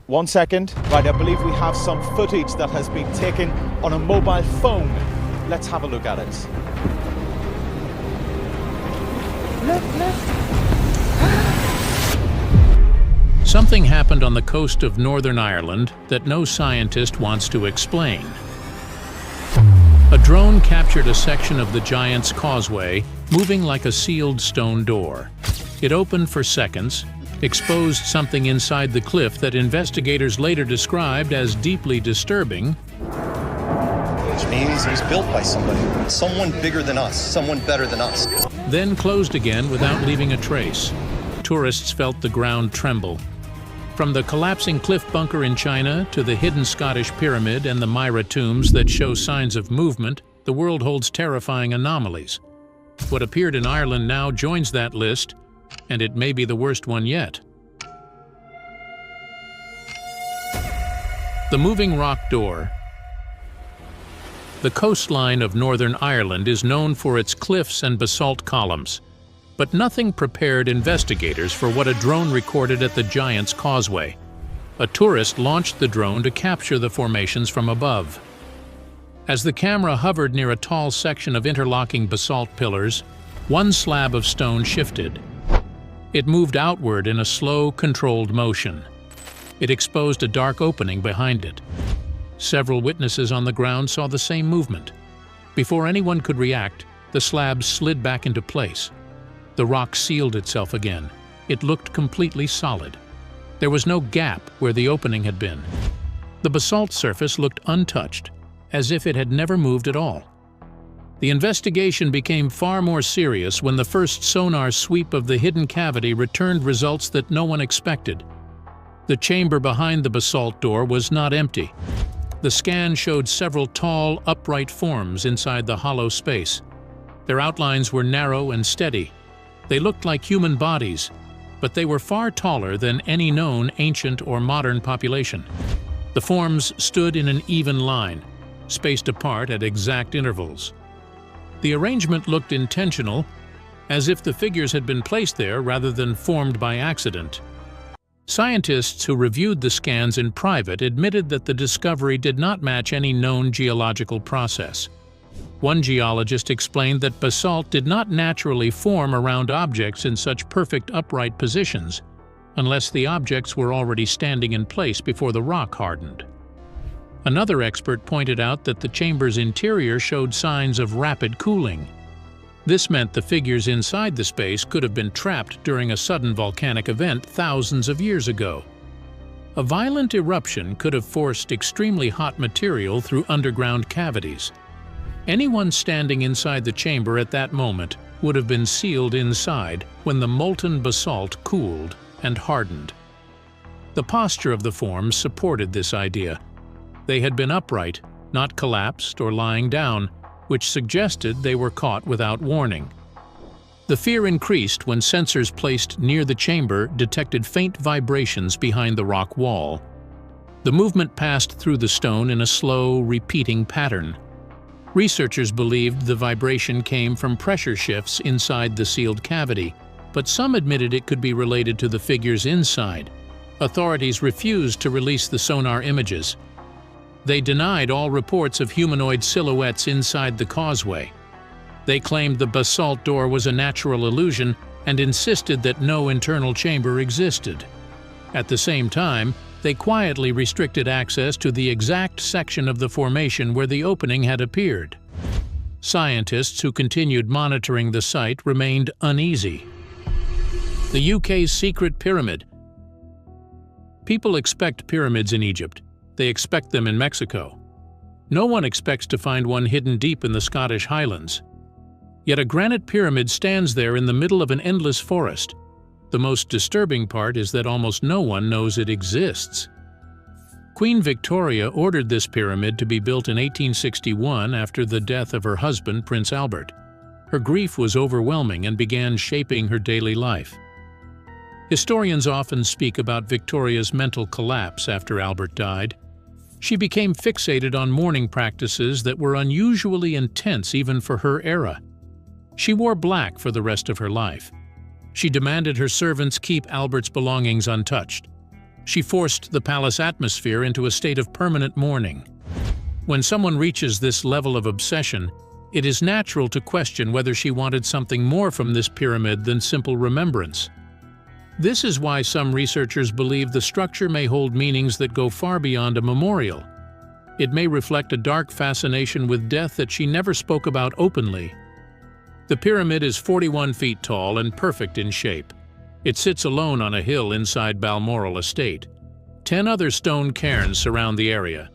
1 second. Right, I believe we have some footage that has been taken on a mobile phone. Let's have a look at it. Something happened on the coast of Northern Ireland that no scientist wants to explain. A drone captured a section of the Giant's Causeway, moving like a sealed stone door. It opened for seconds, exposed something inside the cliff that investigators later described as deeply disturbing. Which means it was built by somebody. Someone bigger than us, someone better than us. Then closed again without leaving a trace. Tourists felt the ground tremble. From the collapsing cliff bunker in China to the hidden Scottish pyramid and the Myra tombs that show signs of movement, the world holds terrifying anomalies. What appeared in Ireland now joins that list, and it may be the worst one yet. The moving rock door. The coastline of Northern Ireland is known for its cliffs and basalt columns. But nothing prepared investigators for what a drone recorded at the Giant's Causeway. A tourist launched the drone to capture the formations from above. As the camera hovered near a tall section of interlocking basalt pillars, one slab of stone shifted. It moved outward in a slow, controlled motion. It exposed a dark opening behind it. Several witnesses on the ground saw the same movement. Before anyone could react, the slab slid back into place. The rock sealed itself again. It looked completely solid. There was no gap where the opening had been. The basalt surface looked untouched, as if it had never moved at all. The investigation became far more serious when the first sonar sweep of the hidden cavity returned results that no one expected. The chamber behind the basalt door was not empty. The scan showed several tall, upright forms inside the hollow space. Their outlines were narrow and steady. They looked like human bodies, but they were far taller than any known ancient or modern population. The forms stood in an even line, spaced apart at exact intervals. The arrangement looked intentional, as if the figures had been placed there rather than formed by accident. Scientists who reviewed the scans in private admitted that the discovery did not match any known geological process. One geologist explained that basalt did not naturally form around objects in such perfect upright positions, unless the objects were already standing in place before the rock hardened. Another expert pointed out that the chamber's interior showed signs of rapid cooling. This meant the figures inside the space could have been trapped during a sudden volcanic event thousands of years ago. A violent eruption could have forced extremely hot material through underground cavities. Anyone standing inside the chamber at that moment would have been sealed inside when the molten basalt cooled and hardened. The posture of the forms supported this idea. They had been upright, not collapsed or lying down, which suggested they were caught without warning. The fear increased when sensors placed near the chamber detected faint vibrations behind the rock wall. The movement passed through the stone in a slow, repeating pattern. Researchers believed the vibration came from pressure shifts inside the sealed cavity, but some admitted it could be related to the figures inside. Authorities refused to release the sonar images. They denied all reports of humanoid silhouettes inside the causeway. They claimed the basalt door was a natural illusion and insisted that no internal chamber existed. At the same time, they quietly restricted access to the exact section of the formation where the opening had appeared. Scientists who continued monitoring the site remained uneasy. The UK's secret pyramid. People expect pyramids in Egypt. They expect them in Mexico. No one expects to find one hidden deep in the Scottish Highlands. Yet a granite pyramid stands there in the middle of an endless forest. The most disturbing part is that almost no one knows it exists. Queen Victoria ordered this pyramid to be built in 1861 after the death of her husband, Prince Albert. Her grief was overwhelming and began shaping her daily life. Historians often speak about Victoria's mental collapse after Albert died. She became fixated on mourning practices that were unusually intense even for her era. She wore black for the rest of her life. She demanded her servants keep Albert's belongings untouched. She forced the palace atmosphere into a state of permanent mourning. When someone reaches this level of obsession, it is natural to question whether she wanted something more from this pyramid than simple remembrance. This is why some researchers believe the structure may hold meanings that go far beyond a memorial. It may reflect a dark fascination with death that she never spoke about openly. The pyramid is 41 feet tall and perfect in shape. It sits alone on a hill inside Balmoral Estate. 10 other stone cairns surround the area,